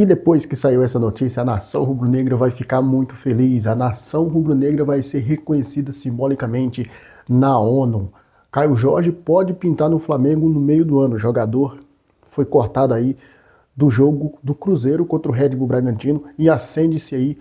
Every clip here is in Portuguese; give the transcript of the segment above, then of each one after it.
E depois que saiu essa notícia, a nação rubro-negra vai ficar muito feliz. A nação rubro-negra vai ser reconhecida simbolicamente na ONU. Caio Jorge pode pintar no Flamengo no meio do ano. O jogador foi cortado aí do jogo do Cruzeiro contra o Red Bull Bragantino e acende-se aí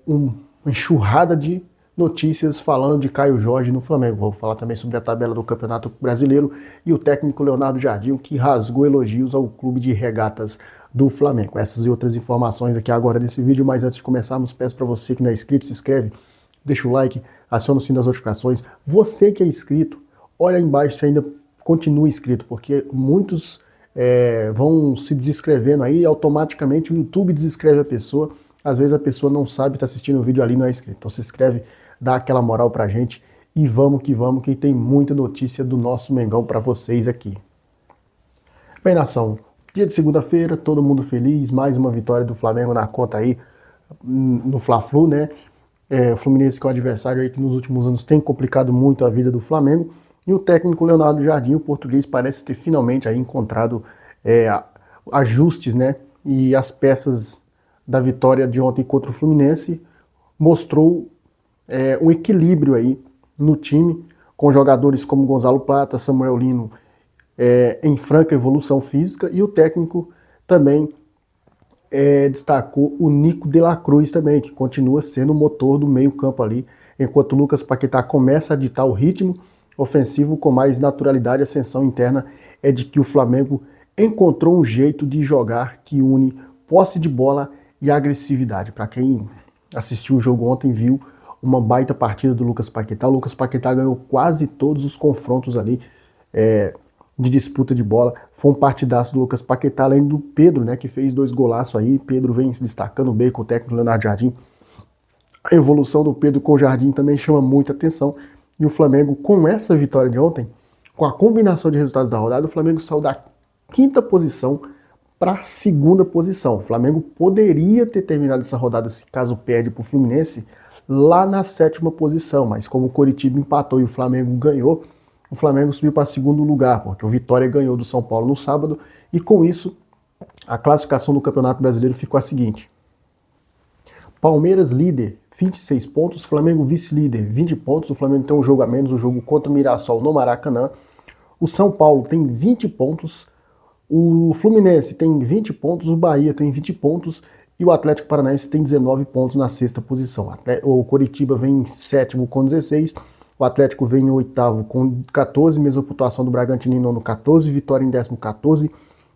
uma enxurrada de notícias falando de Caio Jorge no Flamengo. Vou falar também sobre a tabela do Campeonato Brasileiro e o técnico Leonardo Jardim, que rasgou elogios ao clube de regatas do Flamengo. Essas e outras informações aqui agora nesse vídeo, mas antes de começarmos, peço para você que não é inscrito, se inscreve, deixa o like, aciona o sino das notificações. Você que é inscrito, olha aí embaixo se ainda continua inscrito, porque muitos vão se desinscrevendo aí, automaticamente o YouTube desinscreve a pessoa. Às vezes a pessoa não sabe, está assistindo o vídeo ali e não é inscrito. Então se inscreve, dá aquela moral pra gente e vamos, que tem muita notícia do nosso Mengão para vocês aqui. Bem, nação, dia de segunda-feira, todo mundo feliz, mais uma vitória do Flamengo na conta aí, no Fla-Flu, né? O Fluminense, que é o adversário aí que nos últimos anos tem complicado muito a vida do Flamengo. E o técnico Leonardo Jardim, o português, parece ter finalmente aí encontrado ajustes, né? E as peças da vitória de ontem contra o Fluminense mostrou um equilíbrio aí no time, com jogadores como Gonzalo Plata, Samuel Lino em franca evolução física, e o técnico também destacou o Nico de la Cruz também, que continua sendo o motor do meio campo ali, enquanto o Lucas Paquetá começa a ditar o ritmo ofensivo com mais naturalidade. A ascensão interna é de que o Flamengo encontrou um jeito de jogar que une posse de bola e agressividade. Para quem assistiu o jogo ontem, viu uma baita partida do Lucas Paquetá. O Lucas Paquetá ganhou quase todos os confrontos ali de disputa de bola. Foi um partidaço do Lucas Paquetá, além do Pedro, né, que fez 2 golaços aí. Pedro vem se destacando bem com o técnico Leonardo Jardim. A evolução do Pedro com o Jardim também chama muita atenção. E o Flamengo, com essa vitória de ontem, com a combinação de resultados da rodada, o Flamengo saiu da 5ª posição para a 2ª posição. O Flamengo poderia ter terminado essa rodada, se caso perde para o Fluminense, lá na 7ª posição, mas como o Coritiba empatou e o Flamengo ganhou, o Flamengo subiu para 2º lugar, porque o Vitória ganhou do São Paulo no sábado, e com isso a classificação do Campeonato Brasileiro ficou a seguinte: Palmeiras líder, 26 pontos, Flamengo vice-líder, 20 pontos, o Flamengo tem um jogo a menos, o jogo contra o Mirassol no Maracanã. O São Paulo tem 20 pontos, o Fluminense tem 20 pontos, o Bahia tem 20 pontos e o Atlético Paranaense tem 19 pontos na 6ª posição. O Coritiba vem em 7º com 16, o Atlético vem em 8º com 14, mesma pontuação do Bragantino em 9º, 14, Vitória em 10º, 14,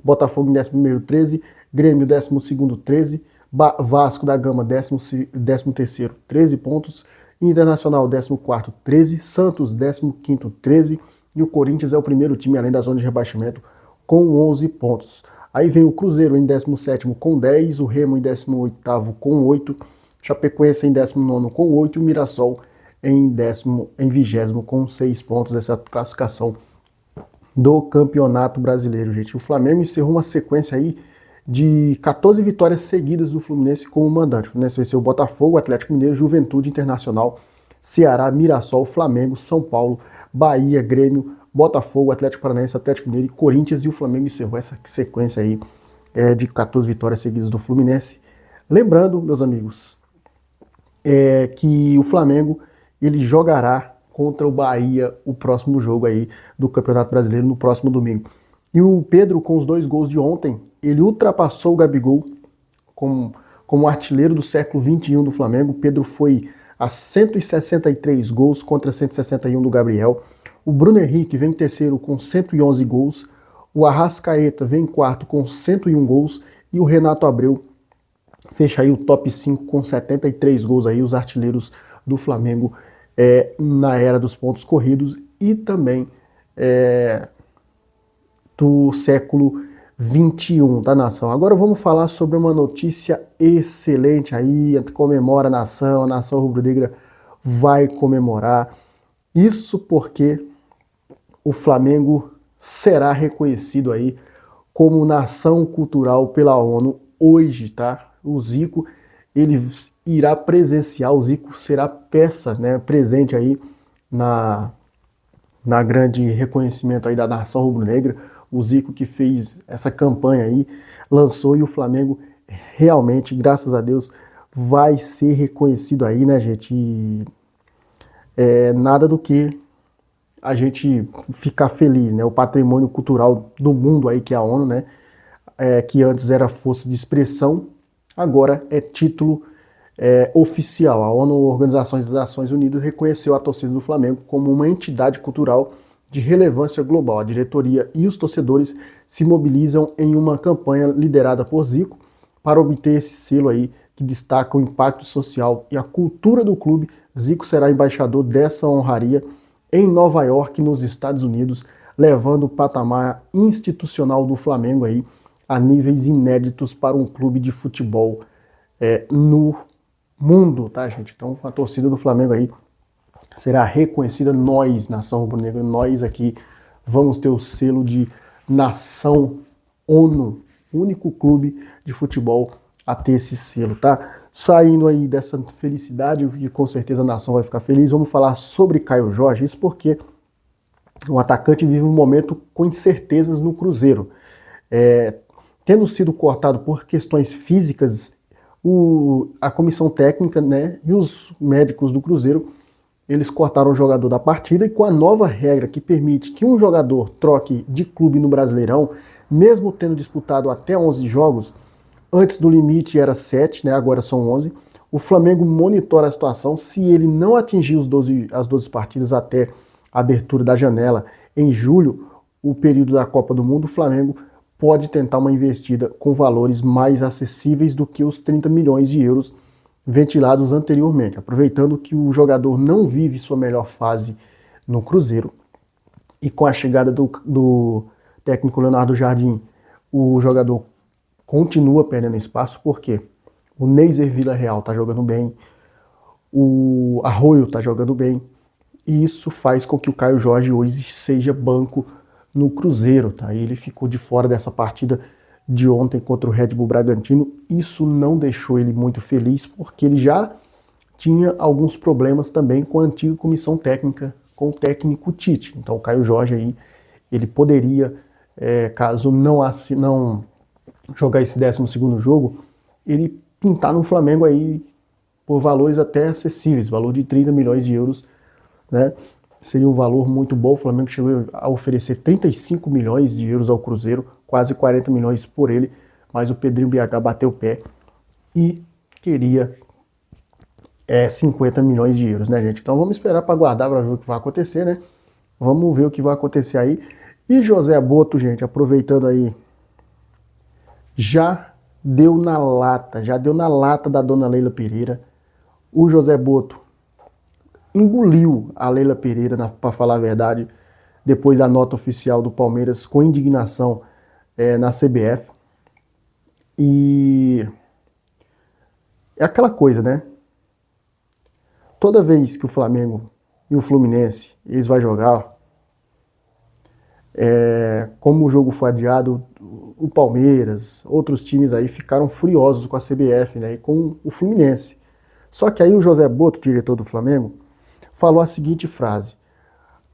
Botafogo em 11º, 13, Grêmio 12º, 13, Vasco da Gama 13º, 13 pontos, Internacional 14º, 13, Santos 15º, 13, e o Corinthians é o primeiro time além da zona de rebaixamento com 11 pontos. Aí vem o Cruzeiro em 17º com 10, o Remo em 18º com 8, Chapecoense em 19º com 8 e o Mirassol em 20º com 6 pontos. Essa classificação do Campeonato Brasileiro, gente. O Flamengo encerrou uma sequência aí de 14 vitórias seguidas do Fluminense como mandante. O Fluminense venceu o Botafogo, Atlético Mineiro, Juventude, Internacional, Ceará, Mirassol, Flamengo, São Paulo, Bahia, Grêmio, Botafogo, Atlético Paranaense, Atlético Mineiro e Corinthians, e o Flamengo encerrou essa sequência aí de 14 vitórias seguidas do Fluminense. Lembrando, meus amigos, que o Flamengo ele jogará contra o Bahia o próximo jogo aí do Campeonato Brasileiro no próximo domingo. E o Pedro, com os 2 gols de ontem, ele ultrapassou o Gabigol como artilheiro do século XXI do Flamengo. O Pedro foi a 163 gols contra 161 do Gabriel. O Bruno Henrique vem em terceiro com 111 gols. O Arrascaeta vem em quarto com 101 gols. E o Renato Abreu fecha aí o top 5 com 73 gols aí, os artilheiros do Flamengo na era dos pontos corridos e também do século 21 da nação. Agora vamos falar sobre uma notícia excelente aí, comemora a nação rubro-negra vai comemorar. Isso porque o Flamengo será reconhecido aí como nação cultural pela ONU hoje, tá? O Zico, ele irá presenciar, o Zico será peça, né, presente aí na grande reconhecimento aí da nação rubro-negra. O Zico que fez essa campanha aí, lançou e o Flamengo realmente, graças a Deus, vai ser reconhecido aí, né, gente? E nada do que a gente ficar feliz, né? O patrimônio cultural do mundo aí, que é a ONU, né? Que antes era força de expressão, agora é título oficial. A ONU, Organização das Nações Unidas, reconheceu a torcida do Flamengo como uma entidade cultural de relevância global. A diretoria e os torcedores se mobilizam em uma campanha liderada por Zico para obter esse selo aí que destaca o impacto social e a cultura do clube. Zico será embaixador dessa honraria em Nova York, nos Estados Unidos, levando o patamar institucional do Flamengo aí a níveis inéditos para um clube de futebol no mundo, tá, gente? Então, a torcida do Flamengo aí será reconhecida. Nós, nação rubro-negra, nós aqui vamos ter o selo de nação ONU, único clube de futebol a ter esse selo, tá? Saindo aí dessa felicidade, que com certeza a nação vai ficar feliz, vamos falar sobre Caio Jorge, isso porque o atacante vive um momento com incertezas no Cruzeiro. Tendo sido cortado por questões físicas, a comissão técnica, né, e os médicos do Cruzeiro, eles cortaram o jogador da partida, e com a nova regra que permite que um jogador troque de clube no Brasileirão, mesmo tendo disputado até 11 jogos, antes do limite era 7, né, agora são 11, o Flamengo monitora a situação. Se ele não atingir as 12 partidas até a abertura da janela em julho, o período da Copa do Mundo, o Flamengo pode tentar uma investida com valores mais acessíveis do que os 30 milhões de euros ventilados anteriormente. Aproveitando que o jogador não vive sua melhor fase no Cruzeiro, e com a chegada do técnico Leonardo Jardim, o jogador continua perdendo espaço, porque o Neiser Villarreal está jogando bem, o Arroyo está jogando bem, e isso faz com que o Caio Jorge hoje seja banco no Cruzeiro, tá? Ele ficou de fora dessa partida de ontem contra o Red Bull Bragantino. Isso não deixou ele muito feliz, porque ele já tinha alguns problemas também com a antiga comissão técnica, com o técnico Tite. Então o Caio Jorge aí, ele poderia, caso não jogar esse 12º jogo, ele pintar no Flamengo aí por valores até acessíveis, valor de 30 milhões de euros, né? Seria um valor muito bom. O Flamengo chegou a oferecer 35 milhões de euros ao Cruzeiro, quase 40 milhões por ele, mas o Pedrinho BH bateu o pé e queria 50 milhões de euros, né, gente? Então vamos esperar para aguardar para ver o que vai acontecer, né? Vamos ver o que vai acontecer aí. E José Boto, gente, aproveitando aí, já deu na lata da dona Leila Pereira. O José Boto engoliu a Leila Pereira, para falar a verdade, depois da nota oficial do Palmeiras, com indignação na CBF. E é aquela coisa, né? Toda vez que o Flamengo e o Fluminense eles vão jogar, como o jogo foi adiado, o Palmeiras, outros times aí ficaram furiosos com a CBF, né, e com o Fluminense. Só que aí o José Boto, diretor do Flamengo, falou a seguinte frase: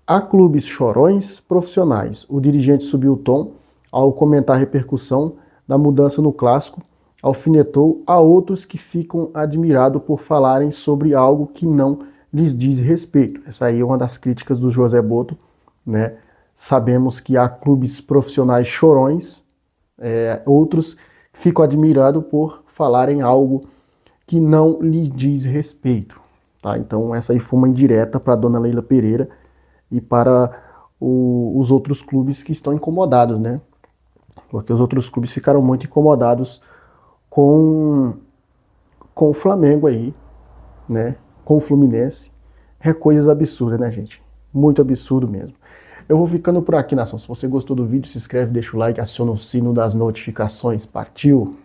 há clubes chorões profissionais. O dirigente subiu o tom ao comentar a repercussão da mudança no clássico, alfinetou a outros que ficam admirados por falarem sobre algo que não lhes diz respeito. Essa aí é uma das críticas do José Boto, né? Sabemos que há clubes profissionais chorões, outros ficam admirados por falarem algo que não lhe diz respeito. Tá? Então essa aí foi uma indireta para a dona Leila Pereira e para os outros clubes que estão incomodados, né? Porque os outros clubes ficaram muito incomodados com o Flamengo aí, né? Com o Fluminense. É coisas absurdas, né, gente? Muito absurdo mesmo. Eu vou ficando por aqui, nação. Se você gostou do vídeo, se inscreve, deixa o like, aciona o sino das notificações. Partiu!